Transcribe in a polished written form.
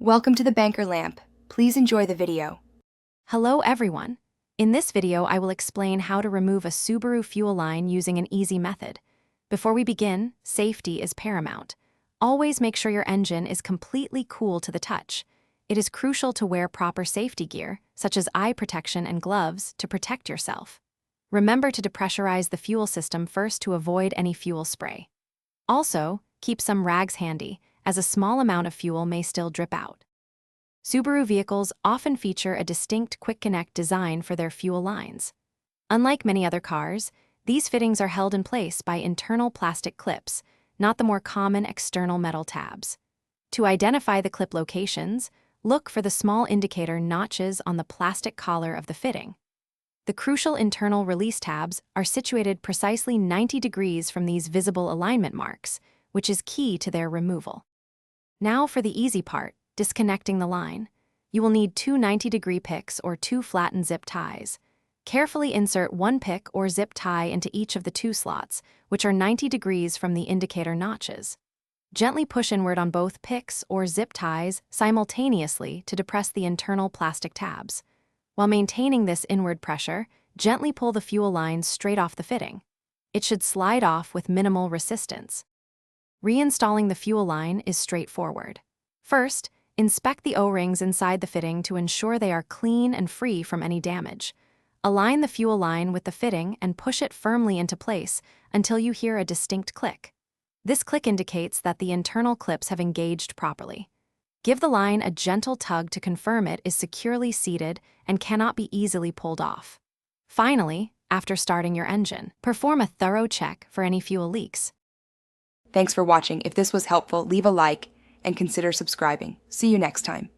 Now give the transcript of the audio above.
Welcome to the Banker Lamp. Please enjoy the video. Hello everyone. In this video, I will explain how to remove a Subaru fuel line using an easy method. Before we begin, safety is paramount. Always make sure your engine is completely cool to the touch. It is crucial to wear proper safety gear, such as eye protection and gloves, to protect yourself. Remember to depressurize the fuel system first to avoid any fuel spray. Also, keep some rags handy, as a small amount of fuel may still drip out. Subaru vehicles often feature a distinct quick connect design for their fuel lines. Unlike many other cars, these fittings are held in place by internal plastic clips, not the more common external metal tabs. To identify the clip locations, look for the small indicator notches on the plastic collar of the fitting. The crucial internal release tabs are situated precisely 90 degrees from these visible alignment marks, which is key to their removal. Now for the easy part, disconnecting the line. You will need two 90-degree picks or two flattened zip ties. Carefully insert one pick or zip tie into each of the two slots, which are 90 degrees from the indicator notches. Gently push inward on both picks or zip ties simultaneously to depress the internal plastic tabs. While maintaining this inward pressure, gently pull the fuel line straight off the fitting. It should slide off with minimal resistance. Reinstalling the fuel line is straightforward. First, inspect the O-rings inside the fitting to ensure they are clean and free from any damage. Align the fuel line with the fitting and push it firmly into place until you hear a distinct click. This click indicates that the internal clips have engaged properly. Give the line a gentle tug to confirm it is securely seated and cannot be easily pulled off. Finally, after starting your engine, perform a thorough check for any fuel leaks. Thanks for watching. If this was helpful, leave a like and consider subscribing. See you next time.